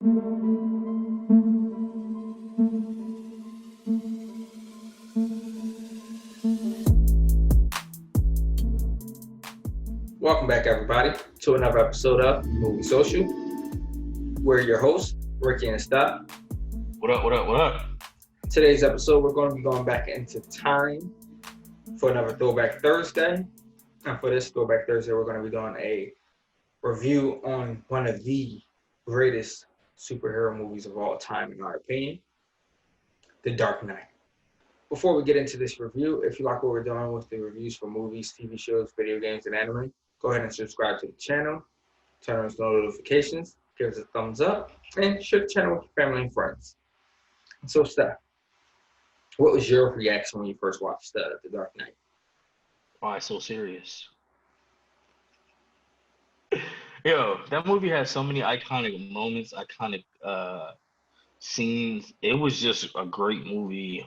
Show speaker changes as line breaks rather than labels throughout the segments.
Welcome back, everybody, to another episode of Movie Social. We're your hosts, Ricky and Stop.
What up, what up, what up?
Today's episode, we're going to be going back into time for another Throwback Thursday. And for this Throwback Thursday, we're going to be doing a review on one of the greatest superhero movies of all time, in our opinion, The Dark Knight. Before we get into this review, if you like what we're doing with the reviews for movies, TV shows, video games, and anime, go ahead and subscribe to the channel, turn on notifications, give us a thumbs up, and share the channel with your family and friends. So, Steph, what was your reaction when you first watched The Dark Knight?
Why so serious? Yo, that movie has so many iconic moments, iconic scenes. It was just a great movie,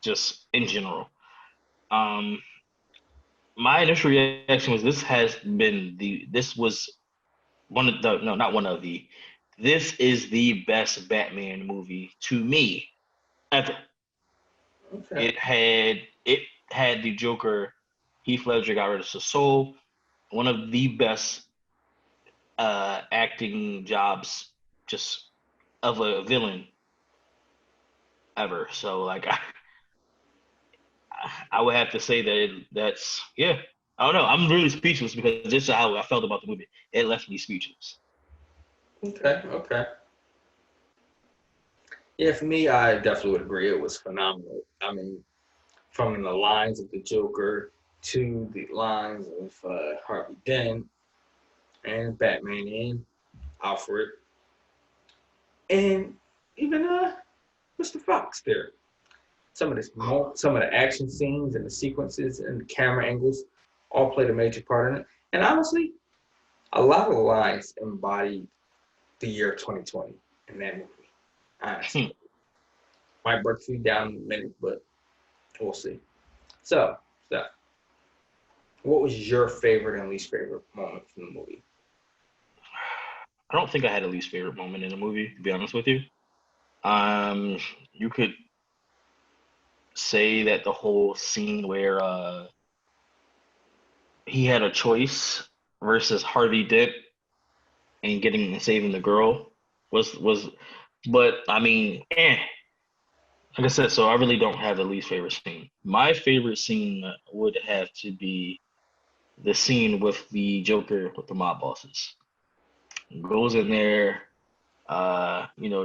just in general. My initial reaction was this is the best Batman movie to me ever.
Okay.
It had the Joker, Heath Ledger got rid of his soul, one of the best acting jobs just of a villain ever. So like I would have to say that's I don't know. I'm really speechless because this is how I felt about the movie. It left me speechless.
Okay. Yeah, for me, I definitely would agree. It was phenomenal. I mean, from the lines of the Joker to the lines of Harvey Dent and Batman and Alfred, and even Mr. Fox there. Some of the action scenes and the sequences and the camera angles all played a major part in it. And honestly, a lot of the lines embodied the year 2020 in that movie. Honestly. Might break you down in a minute, but we'll see. So, what was your favorite and least favorite moment from the movie?
I don't think I had a least favorite moment in the movie, to be honest with you. You could say that the whole scene where he had a choice versus Harvey Dent and getting and saving the girl was but I mean, like I said, so I really don't have a least favorite scene. My favorite scene would have to be the scene with the Joker with the mob bosses. Goes in there,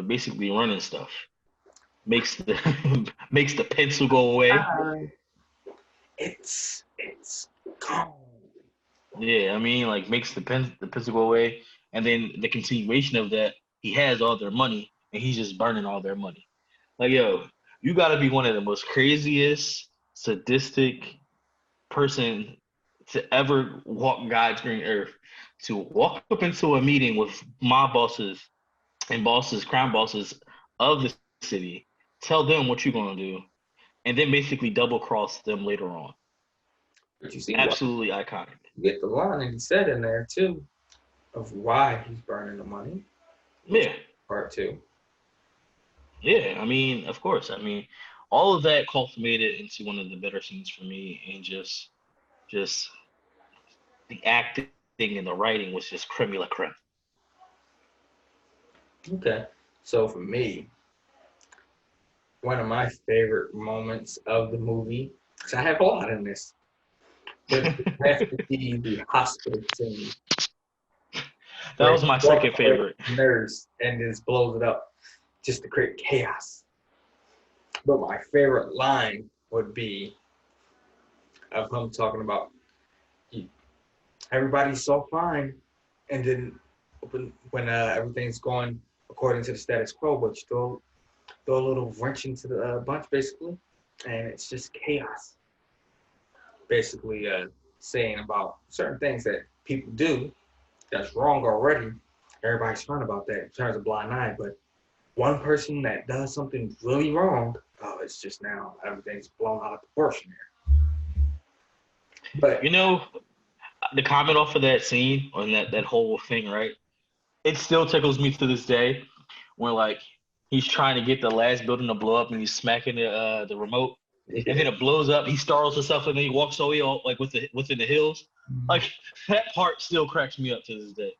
basically running stuff. Makes the makes the pencil go away.
It's gone.
Yeah, I mean, like makes the pencil go away, and then the continuation of that, he has all their money, and he's just burning all their money. Like, yo, you got to be one of the most craziest, sadistic person to ever walk God's green earth, to walk up into a meeting with mob bosses and crime bosses of the city, tell them what you're gonna do, and then basically double cross them later on.
But you see,
absolutely iconic.
You get the line, and he said in there too, of why he's burning the money.
Yeah.
Part 2.
Yeah, I mean, of course. I mean, all of that culminated into one of the better scenes for me, and just the acting and the writing was just creme de la creme.
Okay, so for me, one of my favorite moments of the movie, because I have a lot in this, but it has to be the hospital scene.
That was my second favorite.
Nurse and just blows it up just to create chaos. But my favorite line would be of him talking about everybody's so fine, and then when everything's going according to the status quo, but you throw a little wrench into the bunch basically, and it's just chaos. Basically saying about certain things that people do that's wrong already. Everybody's fine about that. It turns a blind eye, but one person that does something really wrong, it's just now everything's blown out of proportion here. But
the comment off of that scene on that whole thing, right? it still tickles me to this day when like he's trying to get the last building to blow up and he's smacking the remote, and
Yeah.
then it blows up. He startles himself and then he walks away all like within the hills. Like that part still cracks me up to this day.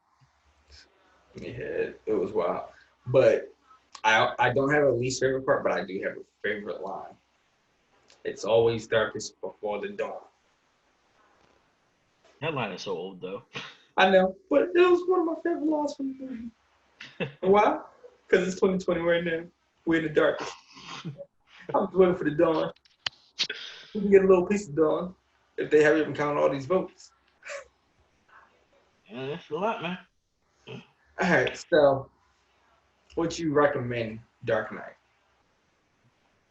Yeah, it was wild. But I don't have a least favorite part, but I do have a favorite line. It's always darkest before the dawn.
That line is so old though.
I know, but it was one of my favorite lines from the movie. Why? Because it's 2020 right now. We're in the darkest. I'm just waiting for the dawn. We can get a little piece of dawn if they haven't even counted all these votes.
Yeah, that's a lot, man.
All right, so what you recommend Dark Knight?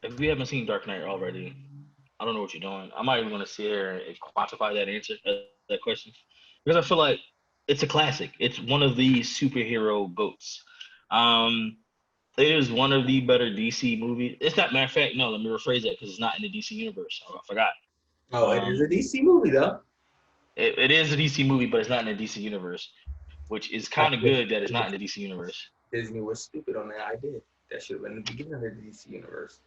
If we haven't seen Dark Knight already, I don't know what you're doing. I'm not even gonna sit here and quantify that answer, that question, because I feel like it's a classic. It's one of the superhero goats. Um, it is one of the better DC movies. It's not. Matter of fact, no. Let me rephrase that because it's not in the DC universe. Oh, I forgot.
Oh, it is
Um,
a DC movie though.
it is a DC movie, but it's not in the DC universe, which is kind of good that it's not in the DC universe.
Disney was stupid on that idea. That should have been the beginning of the DC universe.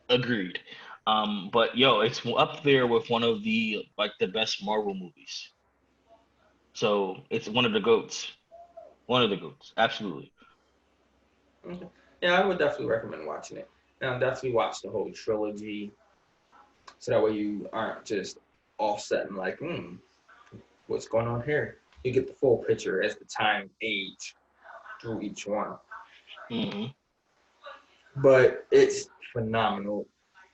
Agreed. But yo, it's up there with one of the like the best Marvel movies. So it's one of the goats. One of the goats. Absolutely.
Okay. Yeah, I would definitely recommend watching it. Now, definitely watch the whole trilogy, so that way you aren't just offsetting like, what's going on here? You get the full picture as the time age through each one.
Hmm.
But it's phenomenal.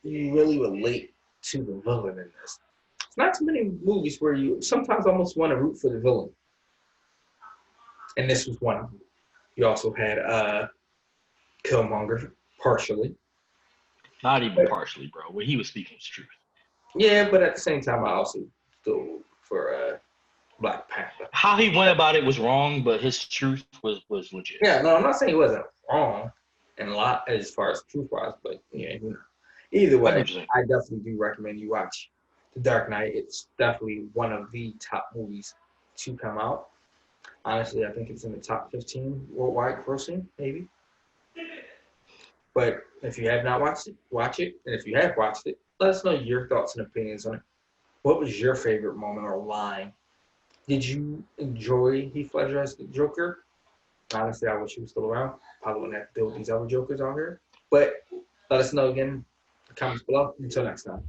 You really relate to the villain in this. It's not too many movies where you sometimes almost want to root for the villain, and this was one of them. You also had Killmonger partially.
Not even partially, bro. When he was speaking his truth.
Yeah, but at the same time, I also still for Black Panther.
How he went about it was wrong, but his truth was legit.
Yeah, no, I'm not saying he wasn't wrong and a lot as far as truth wise, but yeah, either
I get
way,
what you're saying.
I definitely do recommend you watch The Dark Knight. It's definitely one of the top movies to come out. Honestly, I think it's in the top 15 worldwide grossing, maybe. But if you have not watched it, watch it. And if you have watched it, let us know your thoughts and opinions on it. What was your favorite moment or line? Did you enjoy Heath Ledger as the Joker? Honestly, I wish he was still around. Probably wouldn't have to deal with these other Jokers out here. But let us know again in the comments below. Until next time.